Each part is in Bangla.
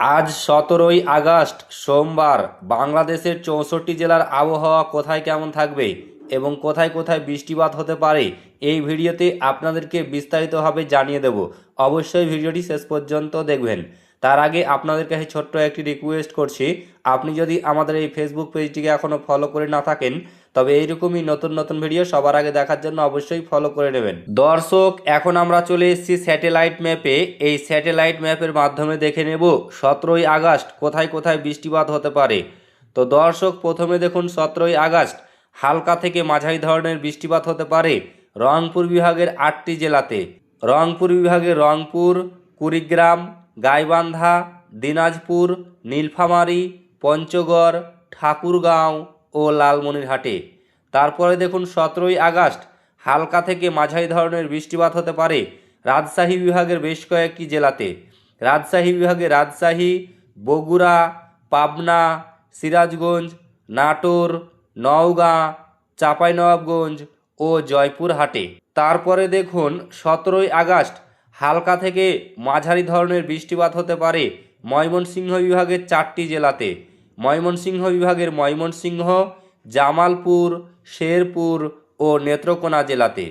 আজ 17ই আগস্ট সোমবার। বাংলাদেশের 64 জেলার আবহাওয়া কোথায় কেমন থাকবে এবং কোথায় কোথায় বৃষ্টিপাত হতে পারে এই ভিডিওতে আপনাদেরকে বিস্তারিতভাবে জানিয়ে দেব। অবশ্যই ভিডিওটি শেষ পর্যন্ত দেখবেন। তার আগে আপনাদের কাছে ছোট্ট একটি রিকোয়েস্ট করছি, আপনি যদি আমাদের এই ফেসবুক পেজটিকে এখনও ফলো করে না থাকেন তবে এইরকমই নতুন নতুন ভিডিও সবার আগে দেখার জন্য অবশ্যই ফলো করে নেবেন। দর্শক, এখন আমরা চলে এসেছি স্যাটেলাইট ম্যাপে। এই স্যাটেলাইট ম্যাপের মাধ্যমে দেখে নেব 17ই আগস্ট কোথায় কোথায় বৃষ্টিপাত হতে পারে। তো দর্শক, প্রথমে দেখুন 17ই আগস্ট হালকা থেকে মাঝারি ধরনের বৃষ্টিপাত হতে পারে রংপুর বিভাগের 8টি জেলাতে। রংপুর বিভাগের রংপুর, কুড়িগ্রাম, গাইবান্ধা, দিনাজপুর, নীলফামারী, পঞ্চগড়, ঠাকুরগাঁও ও লালমনিরহাটে। তারপরে দেখুন 17ই আগস্ট হালকা থেকে মাঝারি ধরনের বৃষ্টিপাত হতে পারে রাজশাহী বিভাগের বেশ কয়েকটি জেলাতে। রাজশাহী বিভাগে রাজশাহী, বগুড়া, পাবনা, সিরাজগঞ্জ, নাটোর, নওগাঁ, চাঁপাইনবাবগঞ্জ ও জয়পুরহাটে। তারপরে দেখুন 17ই আগস্ট হালকা থেকে মাঝারি ধরনের বৃষ্টিপাত হতে পারে ময়মনসিংহ বিভাগের 4টি জেলাতে। ময়মনসিংহ বিভাগের ময়মনসিংহ, জামালপুর, শেরপুর ও নেত্রকোনা জেলাতে।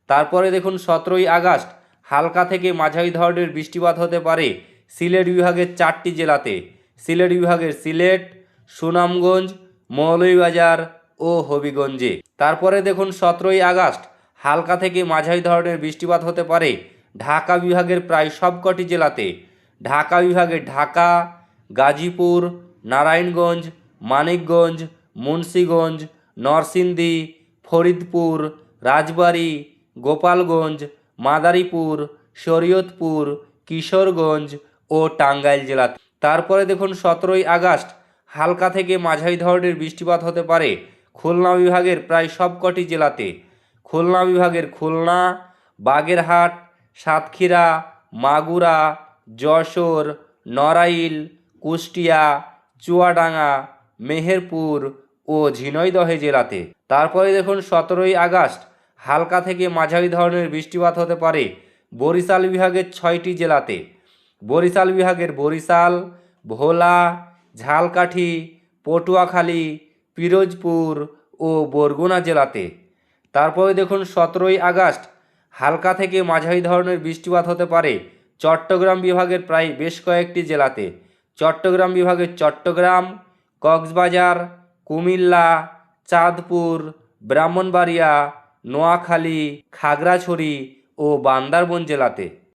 তারপরে দেখুন 17ই আগস্ট হালকা থেকে মাঝারি ধরনের বৃষ্টিপাত হতে পারে সিলেট বিভাগের 4টি জেলাতে। সিলেট বিভাগের সিলেট, সুনামগঞ্জ, মৌলভীবাজার ও হবিগঞ্জে। তারপরে দেখুন 17ই আগস্ট হালকা থেকে মাঝারি ধরনের বৃষ্টিপাত হতে পারে ঢাকা বিভাগের প্রায় সবকটি জেলাতে। ঢাকা বিভাগের ঢাকা, গাজীপুর, নারায়ণগঞ্জ, মানিকগঞ্জ, মুন্সিগঞ্জ, নরসিংদী, ফরিদপুর, রাজবাড়ী, গোপালগঞ্জ, মাদারীপুর, শরীয়তপুর, কিশোরগঞ্জ ও টাঙ্গাইল জেলাতে। তারপরে দেখুন 17ই আগস্ট হালকা থেকে মাঝারি ধরনের বৃষ্টিপাত হতে পারে খুলনা বিভাগের প্রায় সবকটি জেলাতে। খুলনা বিভাগের খুলনা, বাগেরহাট, সাতক্ষীরা, মাগুরা, যশোর, নড়াইল, কুষ্টিয়া, চুয়াডাঙ্গা, মেহেরপুর ও ঝিনাইদহ জেলাতে। তারপরে দেখুন 17ই আগস্ট হালকা থেকে মাঝারি ধরনের বৃষ্টিপাত হতে পারে বরিশাল বিভাগের 6টি জেলাতে। বরিশাল বিভাগের বরিশাল, ভোলা, ঝালকাঠি, পটুয়াখালী, পিরোজপুর ও বরগুনা জেলাতে। তারপরে দেখুন 17ই আগস্ট হালকা থেকে মাঝারি ধরনের বৃষ্টিপাত হতে পারে চট্টগ্রাম বিভাগের প্রায় বেশ কয়েকটি জেলাতে। চট্টগ্রাম বিভাগের চট্টগ্রাম, কক্সবাজার, কুমিল্লা, চাঁদপুর, ব্রাহ্মণবাড়িয়া, নোয়াখালী, খাগড়াছড়ি ও বান্দরবান জেলাতে।